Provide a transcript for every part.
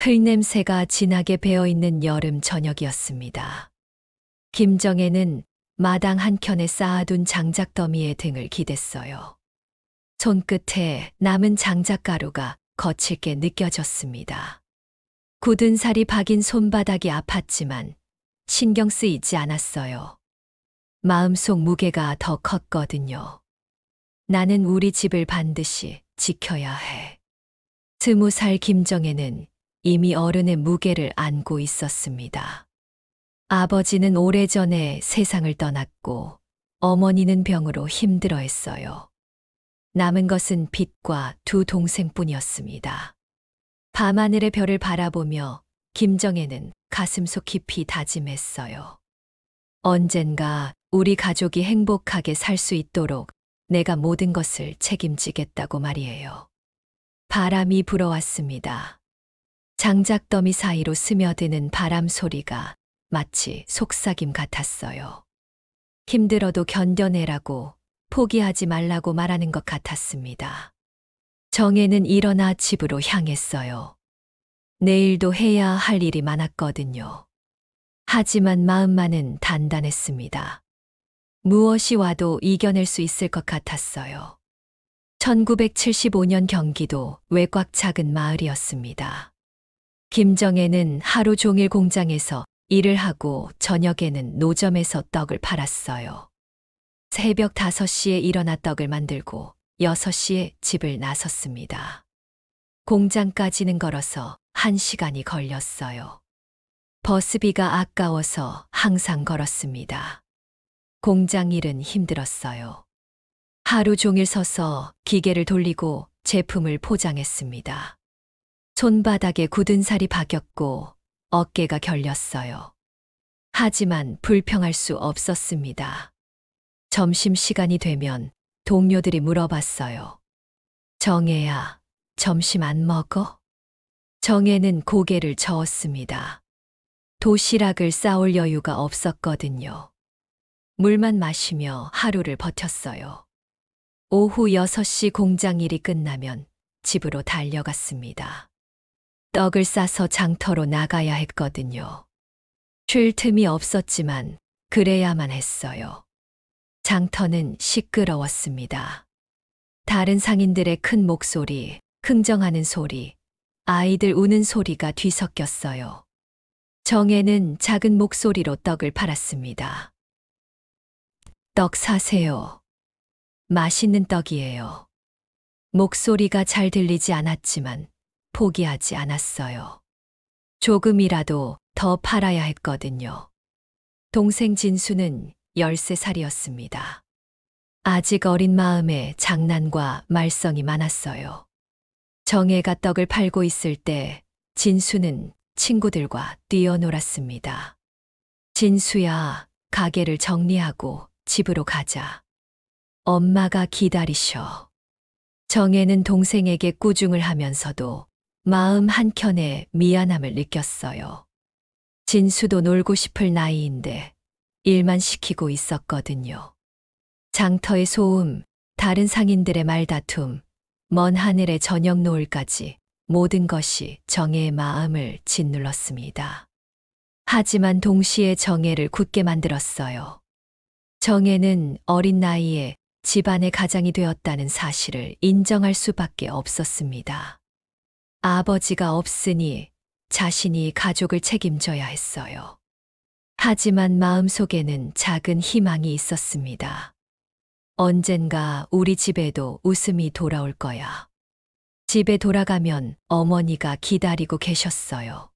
흙냄새가 진하게 배어있는 여름 저녁이었습니다. 김정혜는 마당 한켠에 쌓아둔 장작더미에 등을 기댔어요. 손끝에 남은 장작가루가 거칠게 느껴졌습니다. 굳은 살이 박인 손바닥이 아팠지만 신경 쓰이지 않았어요. 마음속 무게가 더 컸거든요. 나는 우리 집을 반드시 지켜야 해. 20살 김정혜는 이미 어른의 무게를 안고 있었습니다. 아버지는 오래전에 세상을 떠났고 어머니는 병으로 힘들어했어요. 남은 것은 빚과 두 동생뿐이었습니다. 밤하늘의 별을 바라보며 김정혜는 가슴속 깊이 다짐했어요. 언젠가 우리 가족이 행복하게 살 수 있도록 내가 모든 것을 책임지겠다고 말이에요. 바람이 불어왔습니다. 장작더미 사이로 스며드는 바람 소리가 마치 속삭임 같았어요. 힘들어도 견뎌내라고, 포기하지 말라고 말하는 것 같았습니다. 정혜는 일어나 집으로 향했어요. 내일도 해야 할 일이 많았거든요. 하지만 마음만은 단단했습니다. 무엇이 와도 이겨낼 수 있을 것 같았어요. 1975년 경기도 외곽 작은 마을이었습니다. 김정혜는 하루 종일 공장에서 일을 하고 저녁에는 노점에서 떡을 팔았어요. 새벽 5시에 일어나 떡을 만들고 6시에 집을 나섰습니다. 공장까지는 걸어서 1시간이 걸렸어요. 버스비가 아까워서 항상 걸었습니다. 공장 일은 힘들었어요. 하루 종일 서서 기계를 돌리고 제품을 포장했습니다. 손바닥에 굳은 살이 박였고 어깨가 결렸어요. 하지만 불평할 수 없었습니다. 점심시간이 되면 동료들이 물어봤어요. 정혜야, 점심 안 먹어? 정혜는 고개를 저었습니다. 도시락을 싸올 여유가 없었거든요. 물만 마시며 하루를 버텼어요. 오후 6시 공장 일이 끝나면 집으로 달려갔습니다. 떡을 싸서 장터로 나가야 했거든요. 쉴 틈이 없었지만 그래야만 했어요. 장터는 시끄러웠습니다. 다른 상인들의 큰 목소리, 흥정하는 소리, 아이들 우는 소리가 뒤섞였어요. 정혜는 작은 목소리로 떡을 팔았습니다. 떡 사세요. 맛있는 떡이에요. 목소리가 잘 들리지 않았지만 포기하지 않았어요. 조금이라도 더 팔아야 했거든요. 동생 진수는 13살이었습니다. 아직 어린 마음에 장난과 말썽이 많았어요. 정혜가 떡을 팔고 있을 때 진수는 친구들과 뛰어놀았습니다. 진수야, 가게를 정리하고 집으로 가자. 엄마가 기다리셔. 정혜는 동생에게 꾸중을 하면서도 마음 한켠에 미안함을 느꼈어요. 진수도 놀고 싶을 나이인데 일만 시키고 있었거든요. 장터의 소음, 다른 상인들의 말다툼, 먼 하늘의 저녁 노을까지 모든 것이 정혜의 마음을 짓눌렀습니다. 하지만 동시에 정혜를 굳게 만들었어요. 정혜는 어린 나이에 집안의 가장이 되었다는 사실을 인정할 수밖에 없었습니다. 아버지가 없으니 자신이 가족을 책임져야 했어요. 하지만 마음속에는 작은 희망이 있었습니다. 언젠가 우리 집에도 웃음이 돌아올 거야. 집에 돌아가면 어머니가 기다리고 계셨어요.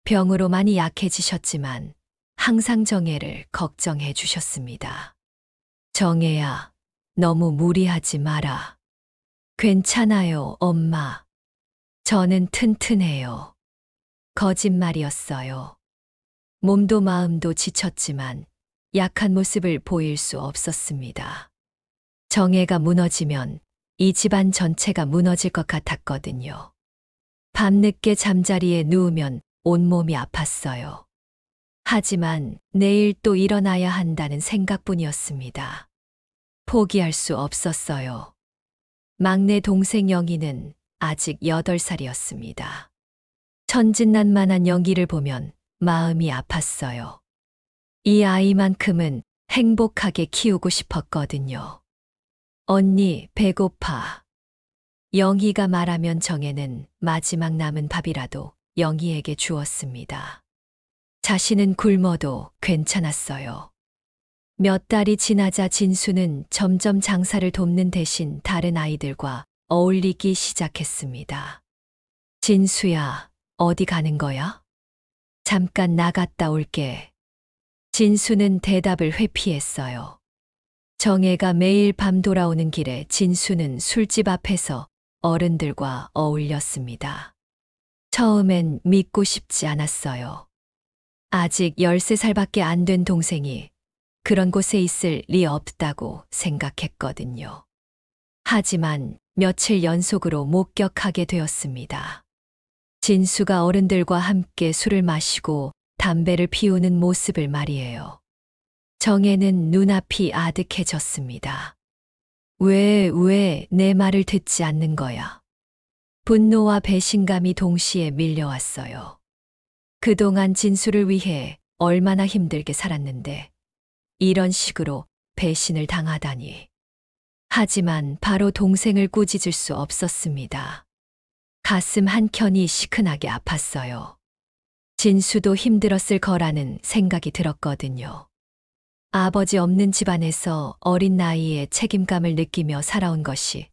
병으로 많이 약해지셨지만 항상 정혜를 걱정해 주셨습니다. 정혜야, 너무 무리하지 마라. 괜찮아요, 엄마. 저는 튼튼해요. 거짓말이었어요. 몸도 마음도 지쳤지만 약한 모습을 보일 수 없었습니다. 정혜가 무너지면 이 집안 전체가 무너질 것 같았거든요. 밤늦게 잠자리에 누우면 온몸이 아팠어요. 하지만 내일 또 일어나야 한다는 생각뿐이었습니다. 포기할 수 없었어요. 막내 동생 영희는 아직 8살이었습니다. 천진난만한 영기를 보면 마음이 아팠어요. 이 아이만큼은 행복하게 키우고 싶었거든요. 언니, 배고파. 영희가 말하면 정혜는 마지막 남은 밥이라도 영희에게 주었습니다. 자신은 굶어도 괜찮았어요. 몇 달이 지나자 진수는 점점 장사를 돕는 대신 다른 아이들과 어울리기 시작했습니다. 진수야, 어디 가는 거야? 잠깐 나갔다 올게. 진수는 대답을 회피했어요. 정혜가 매일 밤 돌아오는 길에 진수는 술집 앞에서 어른들과 어울렸습니다. 처음엔 믿고 싶지 않았어요. 아직 13살밖에 안 된 동생이 그런 곳에 있을 리 없다고 생각했거든요. 하지만 며칠 연속으로 목격하게 되었습니다. 진수가 어른들과 함께 술을 마시고 담배를 피우는 모습을 말이에요. 정혜는 눈앞이 아득해졌습니다. 왜 내 말을 듣지 않는 거야? 분노와 배신감이 동시에 밀려왔어요. 그동안 진수를 위해 얼마나 힘들게 살았는데 이런 식으로 배신을 당하다니. 하지만 바로 동생을 꾸짖을 수 없었습니다. 가슴 한켠이 시큰하게 아팠어요. 진수도 힘들었을 거라는 생각이 들었거든요. 아버지 없는 집안에서 어린 나이에 책임감을 느끼며 살아온 것이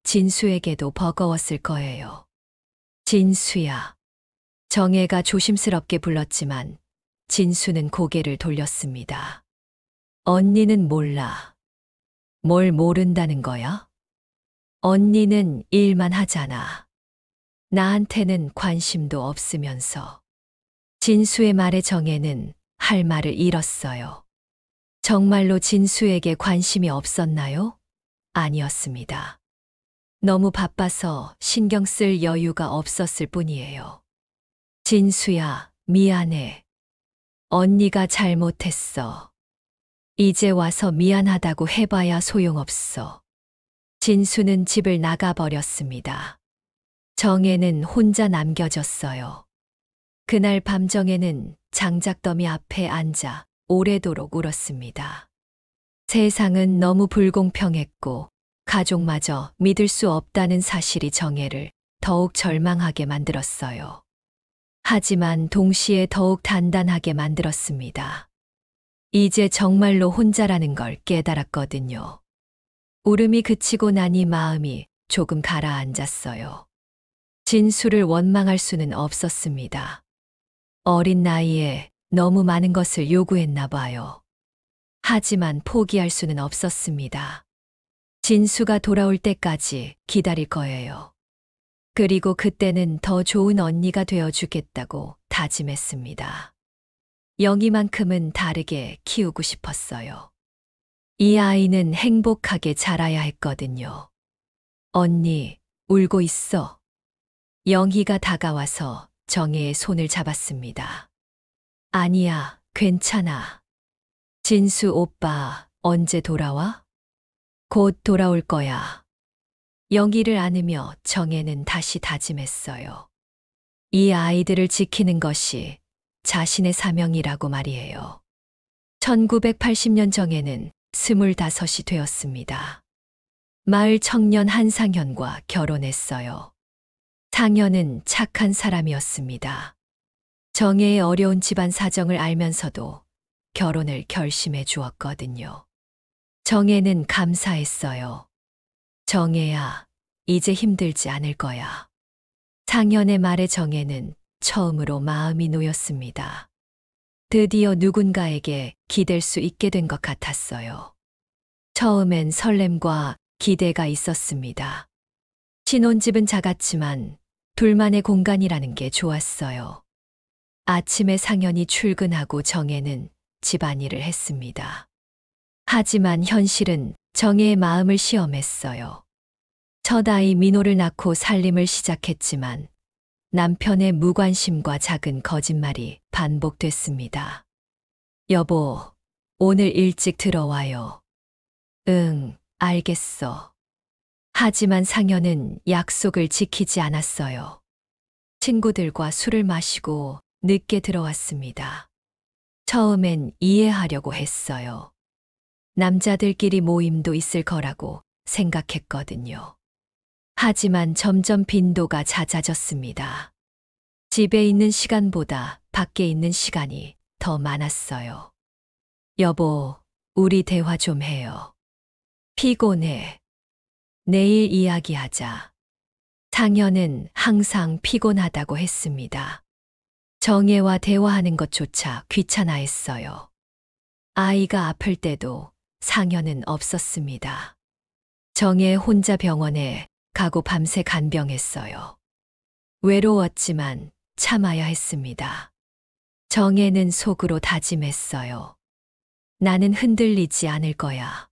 진수에게도 버거웠을 거예요. 진수야. 정혜가 조심스럽게 불렀지만 진수는 고개를 돌렸습니다. 언니는 몰라. 뭘 모른다는 거야? 언니는 일만 하잖아. 나한테는 관심도 없으면서. 진수의 말에 정혜는 할 말을 잃었어요. 정말로 진수에게 관심이 없었나요? 아니었습니다. 너무 바빠서 신경 쓸 여유가 없었을 뿐이에요. 진수야, 미안해. 언니가 잘못했어. 이제 와서 미안하다고 해봐야 소용없어. 진수는 집을 나가버렸습니다. 정혜는 혼자 남겨졌어요. 그날 밤 정혜는 장작더미 앞에 앉아 오래도록 울었습니다. 세상은 너무 불공평했고 가족마저 믿을 수 없다는 사실이 정혜를 더욱 절망하게 만들었어요. 하지만 동시에 더욱 단단하게 만들었습니다. 이제 정말로 혼자라는 걸 깨달았거든요. 울음이 그치고 나니 마음이 조금 가라앉았어요. 진수를 원망할 수는 없었습니다. 어린 나이에 너무 많은 것을 요구했나 봐요. 하지만 포기할 수는 없었습니다. 진수가 돌아올 때까지 기다릴 거예요. 그리고 그때는 더 좋은 언니가 되어주겠다고 다짐했습니다. 영희만큼은 다르게 키우고 싶었어요. 이 아이는 행복하게 자라야 했거든요. 언니, 울고 있어. 영희가 다가와서 정혜의 손을 잡았습니다. 아니야, 괜찮아. 진수 오빠, 언제 돌아와? 곧 돌아올 거야. 영희를 안으며 정혜는 다시 다짐했어요. 이 아이들을 지키는 것이 자신의 사명이라고 말이에요. 1980년 정혜는 25이 되었습니다. 마을 청년 한상현과 결혼했어요. 상현은 착한 사람이었습니다. 정혜의 어려운 집안 사정을 알면서도 결혼을 결심해 주었거든요. 정혜는 감사했어요. 정혜야, 이제 힘들지 않을 거야. 상현의 말에 정혜는 처음으로 마음이 놓였습니다. 드디어 누군가에게 기댈 수 있게 된 것 같았어요. 처음엔 설렘과 기대가 있었습니다. 신혼집은 작았지만 둘만의 공간이라는 게 좋았어요. 아침에 상현이 출근하고 정혜는 집안일을 했습니다. 하지만 현실은 정혜의 마음을 시험했어요. 첫 아이 민호를 낳고 살림을 시작했지만 남편의 무관심과 작은 거짓말이 반복됐습니다. 여보, 오늘 일찍 들어와요. 응, 알겠어. 하지만 상현은 약속을 지키지 않았어요. 친구들과 술을 마시고 늦게 들어왔습니다. 처음엔 이해하려고 했어요. 남자들끼리 모임도 있을 거라고 생각했거든요. 하지만 점점 빈도가 잦아졌습니다. 집에 있는 시간보다 밖에 있는 시간이 더 많았어요. 여보, 우리 대화 좀 해요. 피곤해. 내일 이야기하자. 상현은 항상 피곤하다고 했습니다. 정혜와 대화하는 것조차 귀찮아했어요. 아이가 아플 때도 상현은 없었습니다. 정혜 혼자 병원에 가고 밤새 간병했어요. 외로웠지만 참아야 했습니다. 정혜는 속으로 다짐했어요. 나는 흔들리지 않을 거야.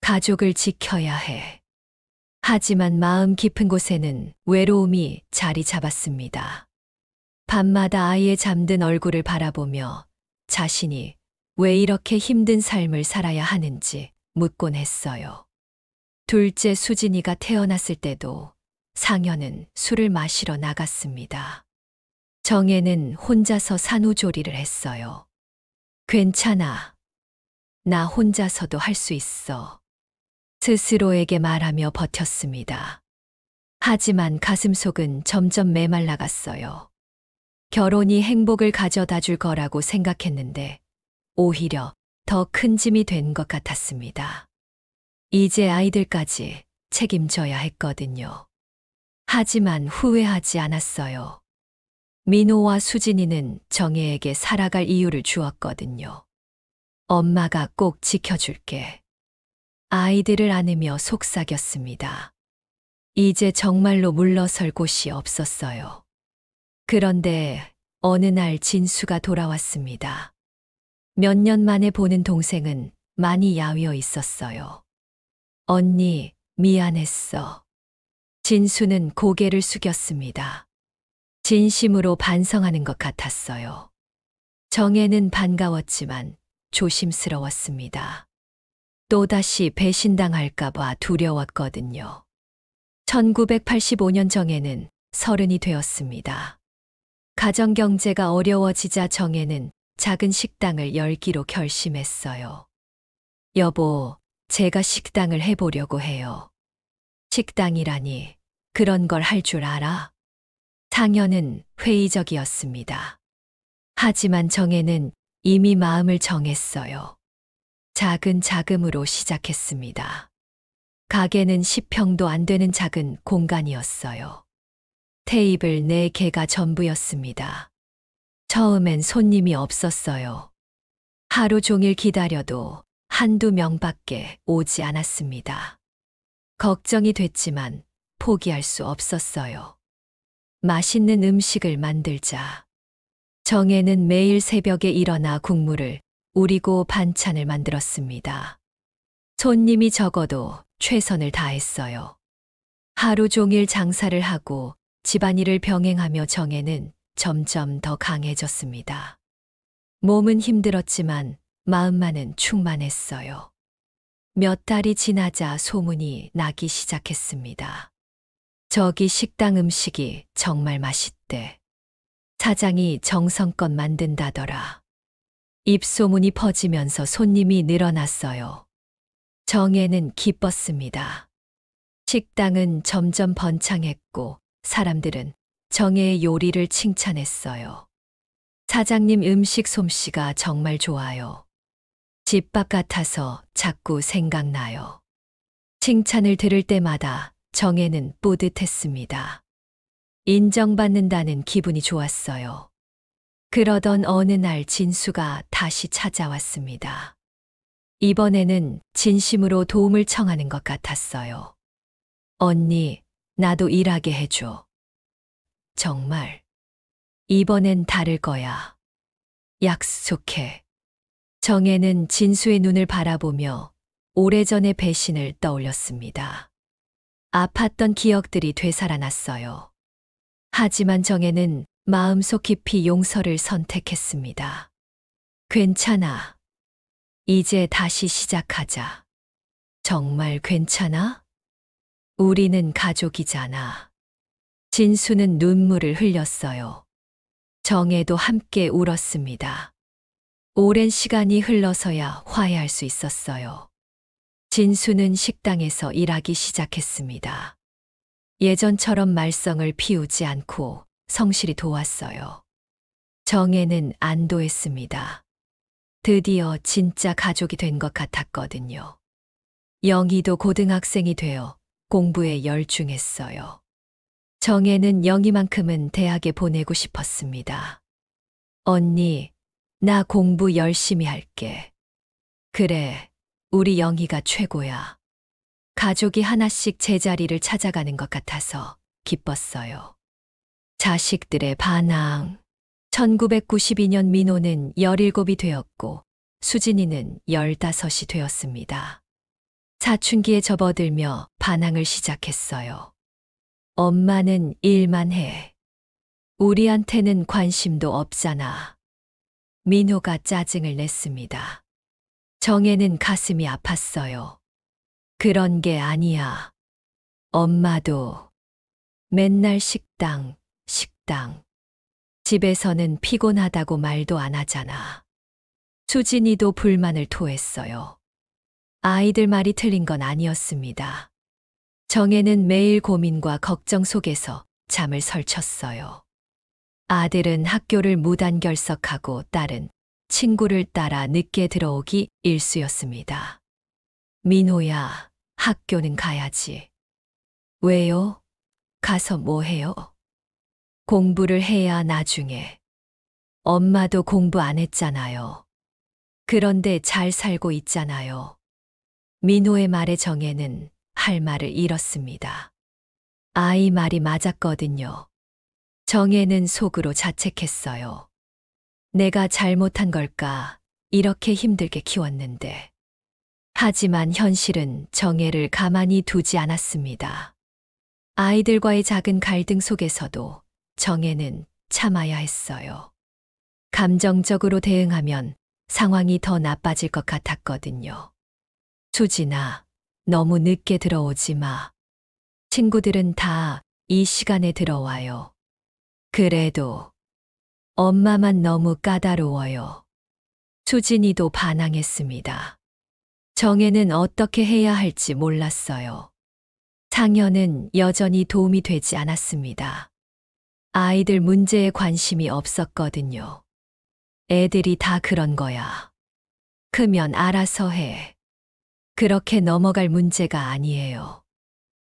가족을 지켜야 해. 하지만 마음 깊은 곳에는 외로움이 자리 잡았습니다. 밤마다 아이의 잠든 얼굴을 바라보며 자신이 왜 이렇게 힘든 삶을 살아야 하는지 묻곤 했어요. 둘째 수진이가 태어났을 때도 상현은 술을 마시러 나갔습니다. 정혜는 혼자서 산후조리를 했어요. 괜찮아. 나 혼자서도 할 수 있어. 스스로에게 말하며 버텼습니다. 하지만 가슴속은 점점 메말라갔어요. 결혼이 행복을 가져다 줄 거라고 생각했는데 오히려 더 큰 짐이 된 것 같았습니다. 이제 아이들까지 책임져야 했거든요. 하지만 후회하지 않았어요. 민호와 수진이는 정혜에게 살아갈 이유를 주었거든요. 엄마가 꼭 지켜줄게. 아이들을 안으며 속삭였습니다. 이제 정말로 물러설 곳이 없었어요. 그런데 어느 날 진수가 돌아왔습니다. 몇 년 만에 보는 동생은 많이 야위어 있었어요. 언니, 미안했어. 진수는 고개를 숙였습니다. 진심으로 반성하는 것 같았어요. 정혜는 반가웠지만 조심스러웠습니다. 또다시 배신당할까봐 두려웠거든요. 1985년 정혜는 30이 되었습니다. 가정경제가 어려워지자 정혜는 작은 식당을 열기로 결심했어요. 여보, 제가 식당을 해보려고 해요. 식당이라니 그런 걸 할 줄 알아? 상현은 회의적이었습니다. 하지만 정혜는 이미 마음을 정했어요. 작은 자금으로 시작했습니다. 가게는 10평도 안 되는 작은 공간이었어요. 테이블 4개가 전부였습니다. 처음엔 손님이 없었어요. 하루 종일 기다려도 한두 명밖에 오지 않았습니다. 걱정이 됐지만 포기할 수 없었어요. 맛있는 음식을 만들자. 정혜는 매일 새벽에 일어나 국물을 우리고 반찬을 만들었습니다. 손님이 적어도 최선을 다했어요. 하루 종일 장사를 하고 집안일을 병행하며 정혜는 점점 더 강해졌습니다. 몸은 힘들었지만 마음만은 충만했어요. 몇 달이 지나자 소문이 나기 시작했습니다. 저기 식당 음식이 정말 맛있대. 사장이 정성껏 만든다더라. 입소문이 퍼지면서 손님이 늘어났어요. 정혜는 기뻤습니다. 식당은 점점 번창했고 사람들은 정혜의 요리를 칭찬했어요. 사장님 음식 솜씨가 정말 좋아요. 집밥 같아서 자꾸 생각나요. 칭찬을 들을 때마다 정혜는 뿌듯했습니다. 인정받는다는 기분이 좋았어요. 그러던 어느 날 진수가 다시 찾아왔습니다. 이번에는 진심으로 도움을 청하는 것 같았어요. 언니, 나도 일하게 해줘. 정말. 이번엔 다를 거야. 약속해. 정혜는 진수의 눈을 바라보며 오래전의 배신을 떠올렸습니다. 아팠던 기억들이 되살아났어요. 하지만 정혜는 마음속 깊이 용서를 선택했습니다. 괜찮아. 이제 다시 시작하자. 정말 괜찮아? 우리는 가족이잖아. 진수는 눈물을 흘렸어요. 정혜도 함께 울었습니다. 오랜 시간이 흘러서야 화해할 수 있었어요. 진수는 식당에서 일하기 시작했습니다. 예전처럼 말썽을 피우지 않고 성실히 도왔어요. 정혜는 안도했습니다. 드디어 진짜 가족이 된 것 같았거든요. 영희도 고등학생이 되어 공부에 열중했어요. 정혜는 영희만큼은 대학에 보내고 싶었습니다. 언니, 나 공부 열심히 할게. 그래, 우리 영희가 최고야. 가족이 하나씩 제자리를 찾아가는 것 같아서 기뻤어요. 자식들의 반항. 1992년 민호는 17이 되었고 수진이는 15이 되었습니다. 사춘기에 접어들며 반항을 시작했어요. 엄마는 일만 해. 우리한테는 관심도 없잖아. 민호가 짜증을 냈습니다. 정혜는 가슴이 아팠어요. 그런 게 아니야. 엄마도 맨날 식당. 집에서는 피곤하다고 말도 안 하잖아. 수진이도 불만을 토했어요. 아이들 말이 틀린 건 아니었습니다. 정혜는 매일 고민과 걱정 속에서 잠을 설쳤어요. 아들은 학교를 무단결석하고 딸은 친구를 따라 늦게 들어오기 일쑤였습니다. 민호야, 학교는 가야지. 왜요? 가서 뭐 해요? 공부를 해야 나중에. 엄마도 공부 안 했잖아요. 그런데 잘 살고 있잖아요. 민호의 말에 정혜는 할 말을 잃었습니다. 아이 말이 맞았거든요. 정혜는 속으로 자책했어요. 내가 잘못한 걸까? 이렇게 힘들게 키웠는데. 하지만 현실은 정혜를 가만히 두지 않았습니다. 아이들과의 작은 갈등 속에서도 정혜는 참아야 했어요. 감정적으로 대응하면 상황이 더 나빠질 것 같았거든요. 수진아, 너무 늦게 들어오지 마. 친구들은 다 이 시간에 들어와요. 그래도 엄마만 너무 까다로워요. 수진이도 반항했습니다. 정혜는 어떻게 해야 할지 몰랐어요. 상현은 여전히 도움이 되지 않았습니다. 아이들 문제에 관심이 없었거든요. 애들이 다 그런 거야. 크면 알아서 해. 그렇게 넘어갈 문제가 아니에요.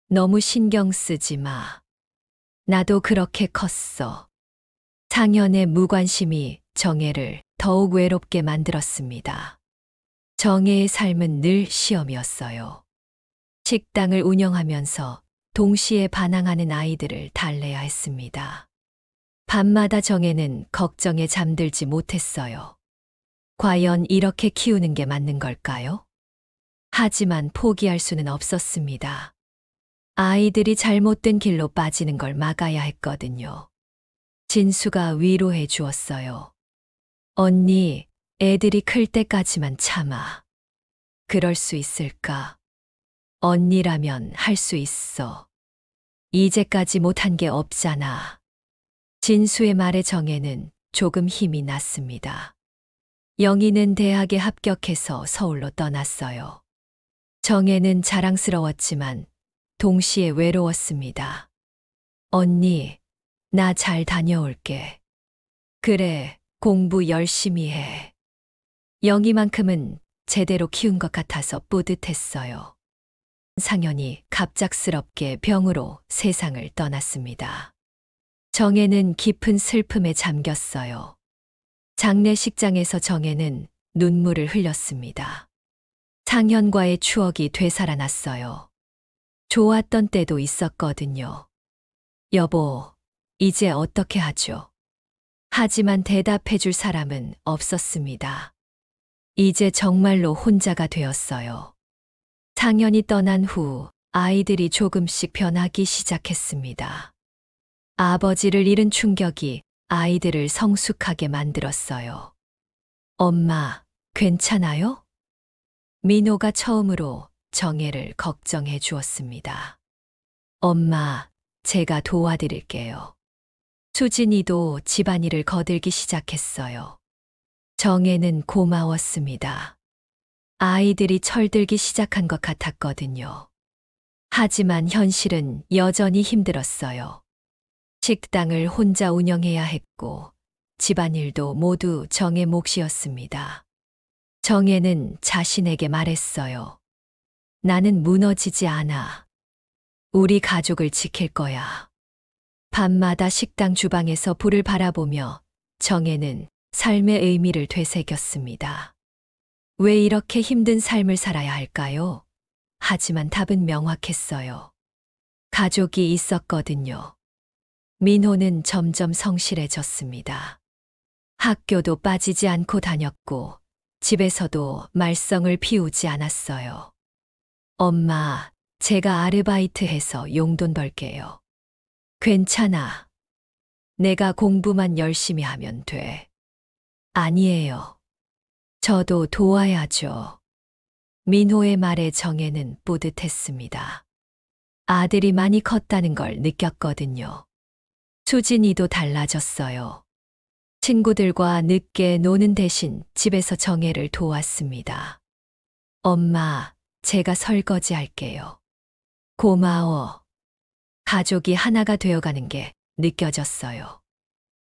너무 신경 쓰지 마. 나도 그렇게 컸어. 상현의 무관심이 정혜를 더욱 외롭게 만들었습니다. 정혜의 삶은 늘 시험이었어요. 식당을 운영하면서 동시에 반항하는 아이들을 달래야 했습니다. 밤마다 정혜는 걱정에 잠들지 못했어요. 과연 이렇게 키우는 게 맞는 걸까요? 하지만 포기할 수는 없었습니다. 아이들이 잘못된 길로 빠지는 걸 막아야 했거든요. 진수가 위로해 주었어요. 언니, 애들이 클 때까지만 참아. 그럴 수 있을까? 언니라면 할 수 있어. 이제까지 못한 게 없잖아. 진수의 말에 정혜는 조금 힘이 났습니다. 영희는 대학에 합격해서 서울로 떠났어요. 정혜는 자랑스러웠지만 동시에 외로웠습니다. 언니, 나 잘 다녀올게. 그래, 공부 열심히 해. 영희만큼은 제대로 키운 것 같아서 뿌듯했어요. 상현이 갑작스럽게 병으로 세상을 떠났습니다. 정혜는 깊은 슬픔에 잠겼어요. 장례식장에서 정혜는 눈물을 흘렸습니다. 상현과의 추억이 되살아났어요. 좋았던 때도 있었거든요. 여보, 이제 어떻게 하죠? 하지만 대답해 줄 사람은 없었습니다. 이제 정말로 혼자가 되었어요. 상현이 떠난 후 아이들이 조금씩 변하기 시작했습니다. 아버지를 잃은 충격이 아이들을 성숙하게 만들었어요. 엄마, 괜찮아요? 민호가 처음으로 정혜를 걱정해 주었습니다. 엄마, 제가 도와드릴게요. 수진이도 집안일을 거들기 시작했어요. 정혜는 고마웠습니다. 아이들이 철들기 시작한 것 같았거든요. 하지만 현실은 여전히 힘들었어요. 식당을 혼자 운영해야 했고, 집안일도 모두 정의 몫이었습니다. 정혜는 자신에게 말했어요. 나는 무너지지 않아. 우리 가족을 지킬 거야. 밤마다 식당 주방에서 불을 바라보며 정혜는 삶의 의미를 되새겼습니다. 왜 이렇게 힘든 삶을 살아야 할까요? 하지만 답은 명확했어요. 가족이 있었거든요. 민호는 점점 성실해졌습니다. 학교도 빠지지 않고 다녔고, 집에서도 말썽을 피우지 않았어요. 엄마, 제가 아르바이트해서 용돈 벌게요. 괜찮아. 내가 공부만 열심히 하면 돼. 아니에요. 저도 도와야죠. 민호의 말에 정혜는 뿌듯했습니다. 아들이 많이 컸다는 걸 느꼈거든요. 수진이도 달라졌어요. 친구들과 늦게 노는 대신 집에서 정혜를 도왔습니다. 엄마, 제가 설거지 할게요. 고마워. 가족이 하나가 되어가는 게 느껴졌어요.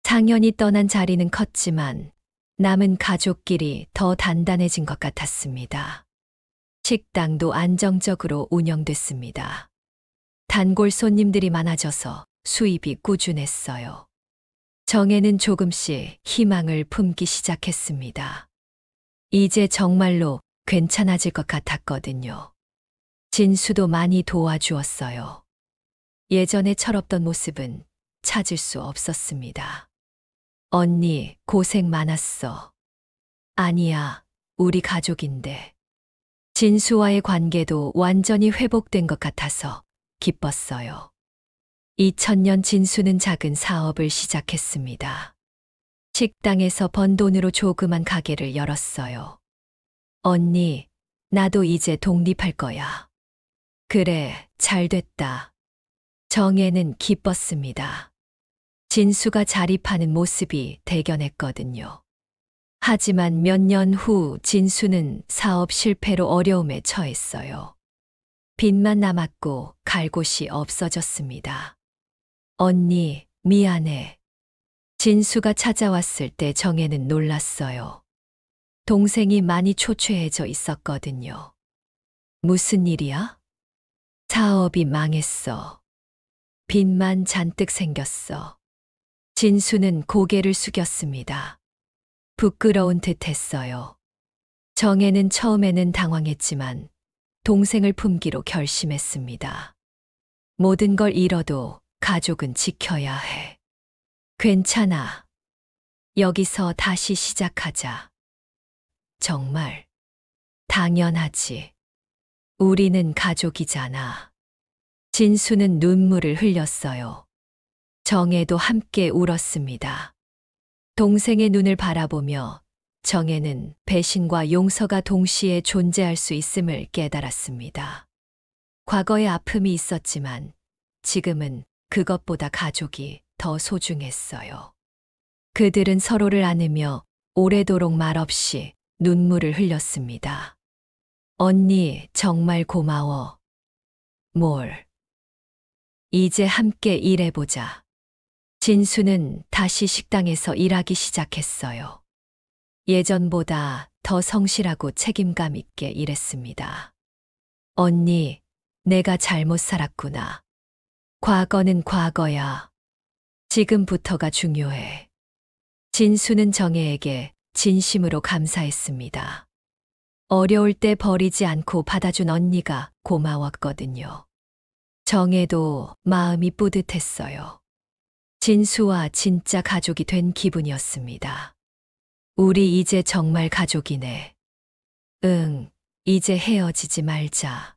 상현이 떠난 자리는 컸지만 남은 가족끼리 더 단단해진 것 같았습니다. 식당도 안정적으로 운영됐습니다. 단골 손님들이 많아져서 수입이 꾸준했어요. 정혜는 조금씩 희망을 품기 시작했습니다. 이제 정말로 괜찮아질 것 같았거든요. 진수도 많이 도와주었어요. 예전에 철없던 모습은 찾을 수 없었습니다. 언니, 고생 많았어. 아니야, 우리 가족인데. 진수와의 관계도 완전히 회복된 것 같아서 기뻤어요. 2000년 진수는 작은 사업을 시작했습니다. 식당에서 번 돈으로 조그만 가게를 열었어요. 언니, 나도 이제 독립할 거야. 그래, 잘 됐다. 정혜는 기뻤습니다. 진수가 자립하는 모습이 대견했거든요. 하지만 몇 년 후 진수는 사업 실패로 어려움에 처했어요. 빚만 남았고 갈 곳이 없어졌습니다. 언니, 미안해. 진수가 찾아왔을 때 정혜는 놀랐어요. 동생이 많이 초췌해져 있었거든요. 무슨 일이야? 사업이 망했어. 빚만 잔뜩 생겼어. 진수는 고개를 숙였습니다. 부끄러운 듯 했어요. 정혜는 처음에는 당황했지만 동생을 품기로 결심했습니다. 모든 걸 잃어도 가족은 지켜야 해. 괜찮아. 여기서 다시 시작하자. 정말. 당연하지. 우리는 가족이잖아. 진수는 눈물을 흘렸어요. 정혜도 함께 울었습니다. 동생의 눈을 바라보며 정혜는 배신과 용서가 동시에 존재할 수 있음을 깨달았습니다. 과거의 아픔이 있었지만 지금은 그것보다 가족이 더 소중했어요. 그들은 서로를 안으며 오래도록 말없이 눈물을 흘렸습니다. 언니, 정말 고마워. 뭘? 이제 함께 일해보자. 진수는 다시 식당에서 일하기 시작했어요. 예전보다 더 성실하고 책임감 있게 일했습니다. 언니, 내가 잘못 살았구나. 과거는 과거야. 지금부터가 중요해. 진수는 정혜에게 진심으로 감사했습니다. 어려울 때 버리지 않고 받아준 언니가 고마웠거든요. 정혜도 마음이 뿌듯했어요. 진수와 진짜 가족이 된 기분이었습니다. 우리 이제 정말 가족이네. 응, 이제 헤어지지 말자.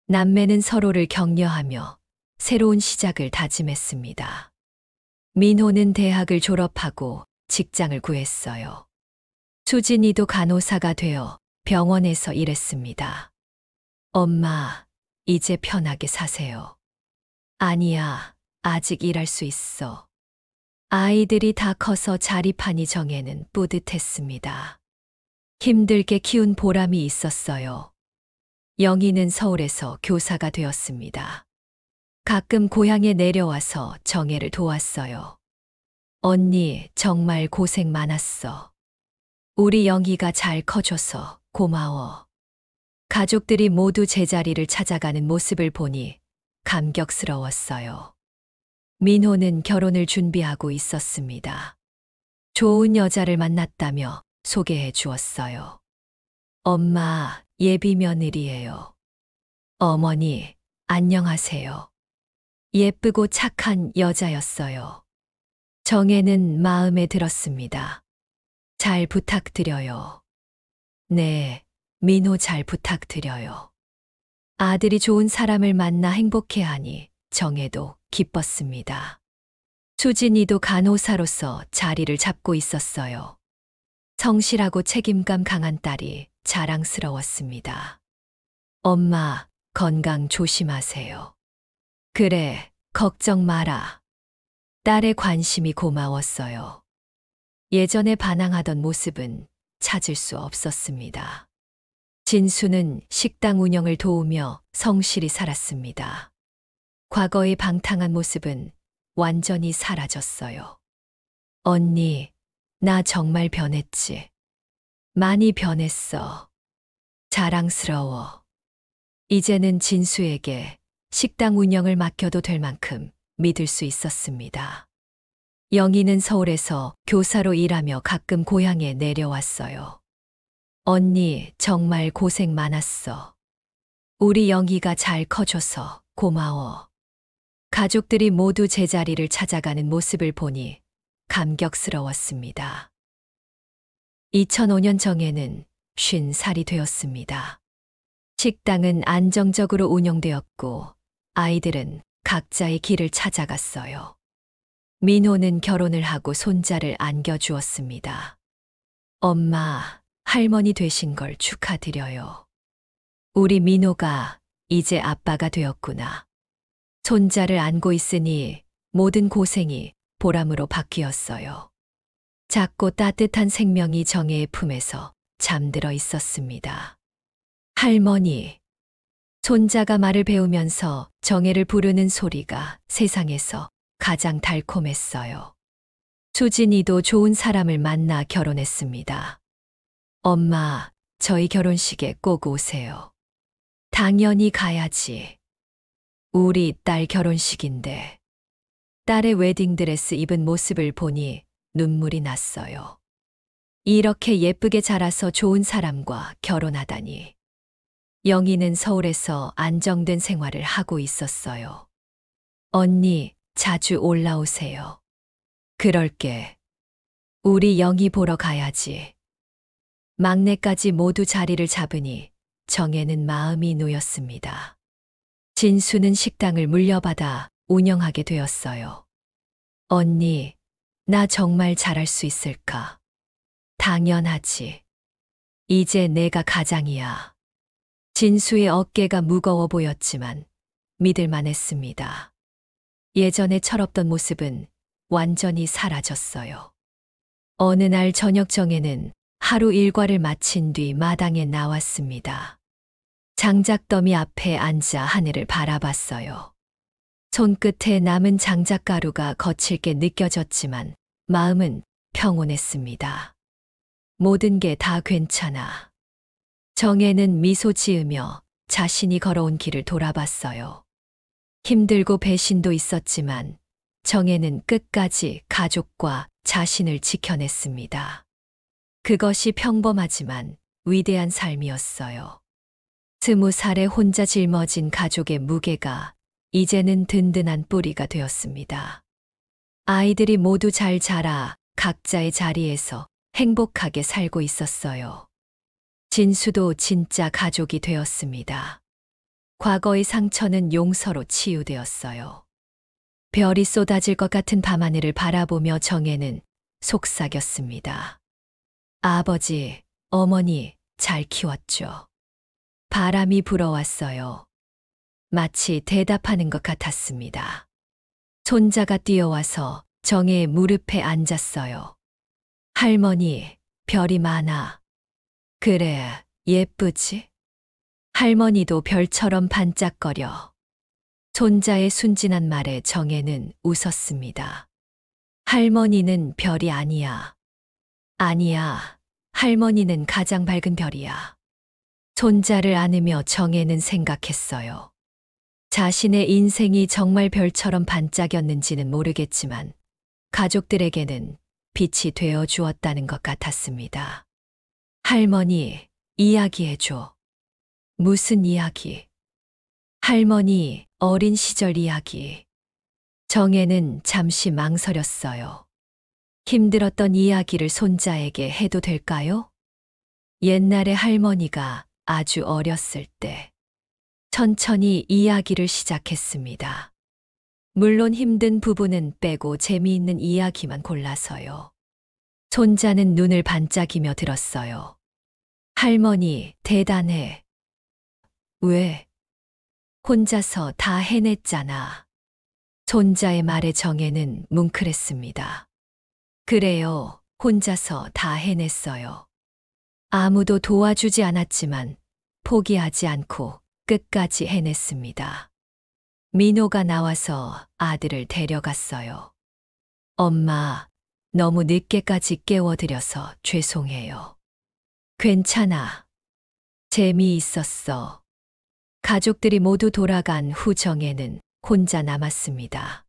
남매는 서로를 격려하며 새로운 시작을 다짐했습니다. 민호는 대학을 졸업하고 직장을 구했어요. 수진이도 간호사가 되어 병원에서 일했습니다. 엄마, 이제 편하게 사세요. 아니야, 아직 일할 수 있어. 아이들이 다 커서 자립하니 정혜는 뿌듯했습니다. 힘들게 키운 보람이 있었어요. 영희는 서울에서 교사가 되었습니다. 가끔 고향에 내려와서 정혜를 도왔어요. 언니, 정말 고생 많았어. 우리 영희가 잘 커줘서 고마워. 가족들이 모두 제자리를 찾아가는 모습을 보니 감격스러웠어요. 민호는 결혼을 준비하고 있었습니다. 좋은 여자를 만났다며 소개해 주었어요. 엄마, 예비 며느리예요. 어머니, 안녕하세요. 예쁘고 착한 여자였어요. 정혜는 마음에 들었습니다. 잘 부탁드려요. 네, 민호 잘 부탁드려요. 아들이 좋은 사람을 만나 행복해하니 정혜도 기뻤습니다. 수진이도 간호사로서 자리를 잡고 있었어요. 성실하고 책임감 강한 딸이 자랑스러웠습니다. 엄마, 건강 조심하세요. 그래, 걱정 마라. 딸의 관심이 고마웠어요. 예전에 반항하던 모습은 찾을 수 없었습니다. 진수는 식당 운영을 도우며 성실히 살았습니다. 과거의 방탕한 모습은 완전히 사라졌어요. 언니, 나 정말 변했지. 많이 변했어. 자랑스러워. 이제는 진수에게 식당 운영을 맡겨도 될 만큼 믿을 수 있었습니다. 영희는 서울에서 교사로 일하며 가끔 고향에 내려왔어요. 언니, 정말 고생 많았어. 우리 영희가 잘 커줘서 고마워. 가족들이 모두 제자리를 찾아가는 모습을 보니 감격스러웠습니다. 2005년 정혜는 50살이 되었습니다. 식당은 안정적으로 운영되었고 아이들은 각자의 길을 찾아갔어요. 민호는 결혼을 하고 손자를 안겨주었습니다. 엄마, 할머니 되신 걸 축하드려요. 우리 민호가 이제 아빠가 되었구나. 손자를 안고 있으니 모든 고생이 보람으로 바뀌었어요. 작고 따뜻한 생명이 정혜의 품에서 잠들어 있었습니다. 할머니. 손자가 말을 배우면서 정혜를 부르는 소리가 세상에서 가장 달콤했어요. 수진이도 좋은 사람을 만나 결혼했습니다. 엄마, 저희 결혼식에 꼭 오세요. 당연히 가야지. 우리 딸 결혼식인데. 딸의 웨딩드레스 입은 모습을 보니 눈물이 났어요. 이렇게 예쁘게 자라서 좋은 사람과 결혼하다니. 영희는 서울에서 안정된 생활을 하고 있었어요. 언니, 자주 올라오세요. 그럴게. 우리 영희 보러 가야지. 막내까지 모두 자리를 잡으니 정혜는 마음이 놓였습니다. 진수는 식당을 물려받아 운영하게 되었어요. 언니, 나 정말 잘할 수 있을까? 당연하지. 이제 내가 가장이야. 진수의 어깨가 무거워 보였지만 믿을만 했습니다. 예전에 철없던 모습은 완전히 사라졌어요. 어느 날 저녁 정혜는 하루 일과를 마친 뒤 마당에 나왔습니다. 장작더미 앞에 앉아 하늘을 바라봤어요. 손끝에 남은 장작가루가 거칠게 느껴졌지만 마음은 평온했습니다. 모든 게 다 괜찮아. 정혜는 미소 지으며 자신이 걸어온 길을 돌아봤어요. 힘들고 배신도 있었지만 정혜는 끝까지 가족과 자신을 지켜냈습니다. 그것이 평범하지만 위대한 삶이었어요. 20살에 혼자 짊어진 가족의 무게가 이제는 든든한 뿌리가 되었습니다. 아이들이 모두 잘 자라 각자의 자리에서 행복하게 살고 있었어요. 진수도 진짜 가족이 되었습니다. 과거의 상처는 용서로 치유되었어요. 별이 쏟아질 것 같은 밤하늘을 바라보며 정혜는 속삭였습니다. 아버지, 어머니 잘 키웠죠. 바람이 불어왔어요. 마치 대답하는 것 같았습니다. 손자가 뛰어와서 정혜의 무릎에 앉았어요. 할머니, 별이 많아. 그래, 예쁘지? 할머니도 별처럼 반짝거려. 손자의 순진한 말에 정혜는 웃었습니다. 할머니는 별이 아니야. 아니야. 할머니는 가장 밝은 별이야. 손자를 안으며 정혜는 생각했어요. 자신의 인생이 정말 별처럼 반짝였는지는 모르겠지만 가족들에게는 빛이 되어 주었다는 것 같았습니다. 할머니, 이야기해줘. 무슨 이야기? 할머니, 어린 시절 이야기. 정혜는 잠시 망설였어요. 힘들었던 이야기를 손자에게 해도 될까요? 옛날에 할머니가 아주 어렸을 때 천천히 이야기를 시작했습니다. 물론 힘든 부분은 빼고 재미있는 이야기만 골라서요. 손자는 눈을 반짝이며 들었어요. 할머니, 대단해. 왜? 혼자서 다 해냈잖아. 손자의 말에 정혜는 뭉클했습니다. 그래요, 혼자서 다 해냈어요. 아무도 도와주지 않았지만 포기하지 않고 끝까지 해냈습니다. 민호가 나와서 아들을 데려갔어요. 엄마, 너무 늦게까지 깨워드려서 죄송해요. 괜찮아. 재미있었어. 가족들이 모두 돌아간 후 정혜는 혼자 남았습니다.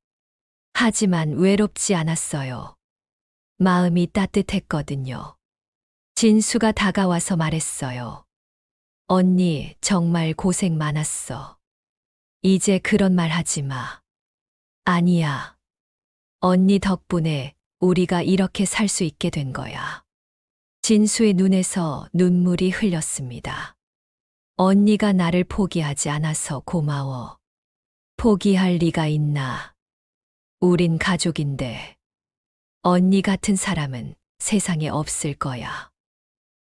하지만 외롭지 않았어요. 마음이 따뜻했거든요. 진수가 다가와서 말했어요. 언니, 정말 고생 많았어. 이제 그런 말 하지 마. 아니야. 언니 덕분에 우리가 이렇게 살 수 있게 된 거야. 진수의 눈에서 눈물이 흘렸습니다. 언니가 나를 포기하지 않아서 고마워. 포기할 리가 있나. 우린 가족인데. 언니 같은 사람은 세상에 없을 거야.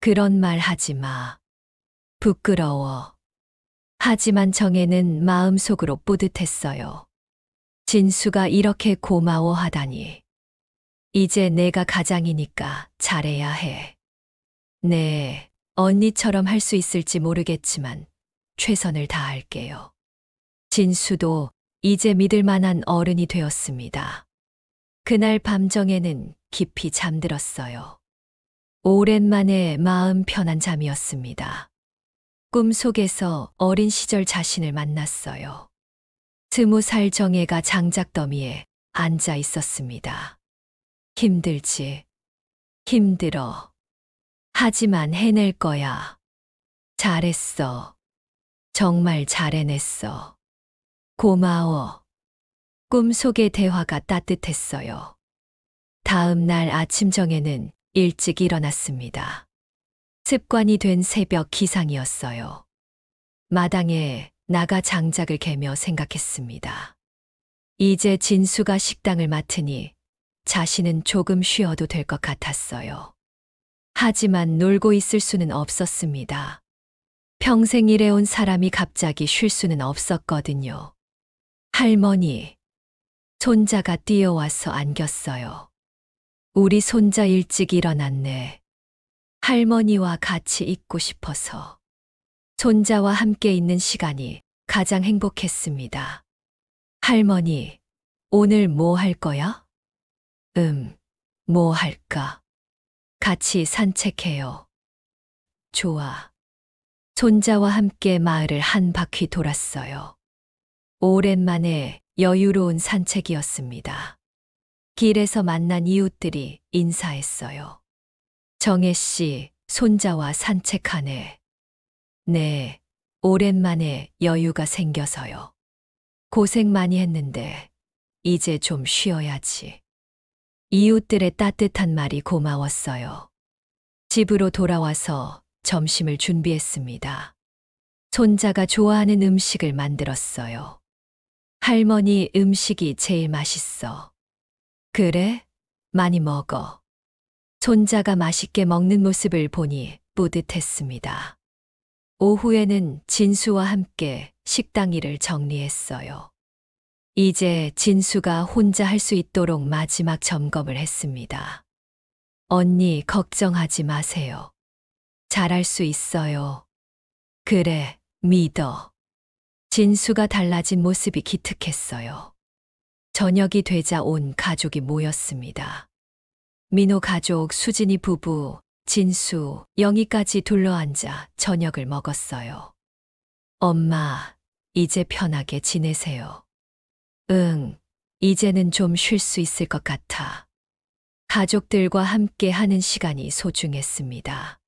그런 말 하지 마. 부끄러워. 하지만 정혜는 마음속으로 뿌듯했어요. 진수가 이렇게 고마워하다니. 이제 내가 가장이니까 잘해야 해. 네, 언니처럼 할 수 있을지 모르겠지만 최선을 다할게요. 진수도 이제 믿을 만한 어른이 되었습니다. 그날 밤 정혜는 깊이 잠들었어요. 오랜만에 마음 편한 잠이었습니다. 꿈속에서 어린 시절 자신을 만났어요. 20살 정혜가 장작더미에 앉아 있었습니다. 힘들지. 힘들어. 하지만 해낼 거야. 잘했어. 정말 잘 해냈어. 고마워. 꿈속의 대화가 따뜻했어요. 다음 날 아침 정혜는 일찍 일어났습니다. 습관이 된 새벽 기상이었어요. 마당에 나가 장작을 개며 생각했습니다. 이제 진수가 식당을 맡으니 자신은 조금 쉬어도 될 것 같았어요. 하지만 놀고 있을 수는 없었습니다. 평생 일해온 사람이 갑자기 쉴 수는 없었거든요. 할머니, 손자가 뛰어와서 안겼어요. 우리 손자 일찍 일어났네. 할머니와 같이 있고 싶어서. 손자와 함께 있는 시간이 가장 행복했습니다. 할머니, 오늘 뭐 할 거야? 뭐 할까? 같이 산책해요. 좋아. 손자와 함께 마을을 한 바퀴 돌았어요. 오랜만에 여유로운 산책이었습니다. 길에서 만난 이웃들이 인사했어요. 정혜 씨, 손자와 산책하네. 네, 오랜만에 여유가 생겨서요. 고생 많이 했는데 이제 좀 쉬어야지. 이웃들의 따뜻한 말이 고마웠어요. 집으로 돌아와서 점심을 준비했습니다. 손자가 좋아하는 음식을 만들었어요. 할머니 음식이 제일 맛있어. 그래? 많이 먹어. 손자가 맛있게 먹는 모습을 보니 뿌듯했습니다. 오후에는 진수와 함께 식당 일을 정리했어요. 이제 진수가 혼자 할 수 있도록 마지막 점검을 했습니다. 언니, 걱정하지 마세요. 잘할 수 있어요. 그래, 믿어. 진수가 달라진 모습이 기특했어요. 저녁이 되자 온 가족이 모였습니다. 민호 가족, 수진이 부부, 진수, 영희까지 둘러앉아 저녁을 먹었어요. 엄마, 이제 편하게 지내세요. 응, 이제는 좀 쉴 수 있을 것 같아. 가족들과 함께 하는 시간이 소중했습니다.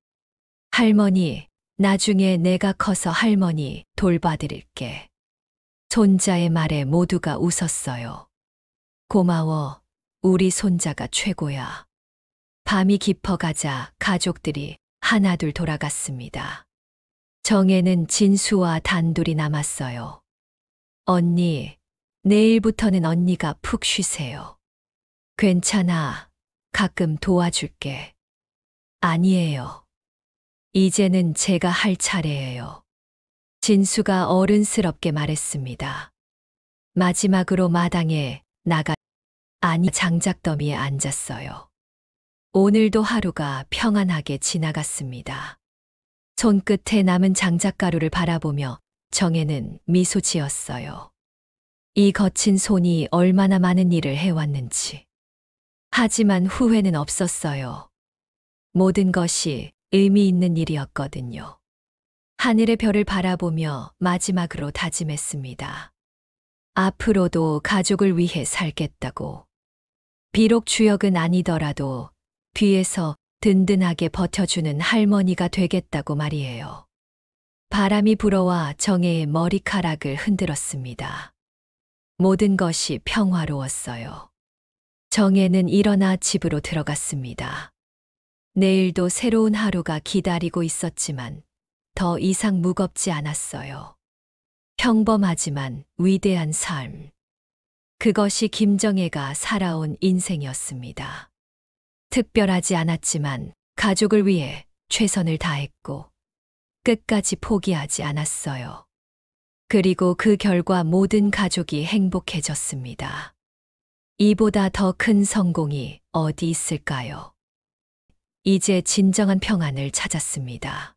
할머니, 나중에 내가 커서 할머니 돌봐드릴게. 손자의 말에 모두가 웃었어요. 고마워, 우리 손자가 최고야. 밤이 깊어가자 가족들이 하나둘 돌아갔습니다. 정혜는 진수와 단둘이 남았어요. 언니, 내일부터는 언니가 푹 쉬세요. 괜찮아. 가끔 도와줄게. 아니에요. 이제는 제가 할 차례예요. 진수가 어른스럽게 말했습니다. 마지막으로 마당에 장작더미에 앉았어요. 오늘도 하루가 평안하게 지나갔습니다. 손끝에 남은 장작가루를 바라보며 정혜는 미소 지었어요. 이 거친 손이 얼마나 많은 일을 해왔는지. 하지만 후회는 없었어요. 모든 것이 의미 있는 일이었거든요. 하늘의 별을 바라보며 마지막으로 다짐했습니다. 앞으로도 가족을 위해 살겠다고. 비록 주역은 아니더라도 뒤에서 든든하게 버텨주는 할머니가 되겠다고 말이에요. 바람이 불어와 정혜의 머리카락을 흔들었습니다. 모든 것이 평화로웠어요. 정혜는 일어나 집으로 들어갔습니다. 내일도 새로운 하루가 기다리고 있었지만 더 이상 무겁지 않았어요. 평범하지만 위대한 삶. 그것이 김정혜가 살아온 인생이었습니다. 특별하지 않았지만 가족을 위해 최선을 다했고 끝까지 포기하지 않았어요. 그리고 그 결과 모든 가족이 행복해졌습니다. 이보다 더 큰 성공이 어디 있을까요? 이제 진정한 평안을 찾았습니다.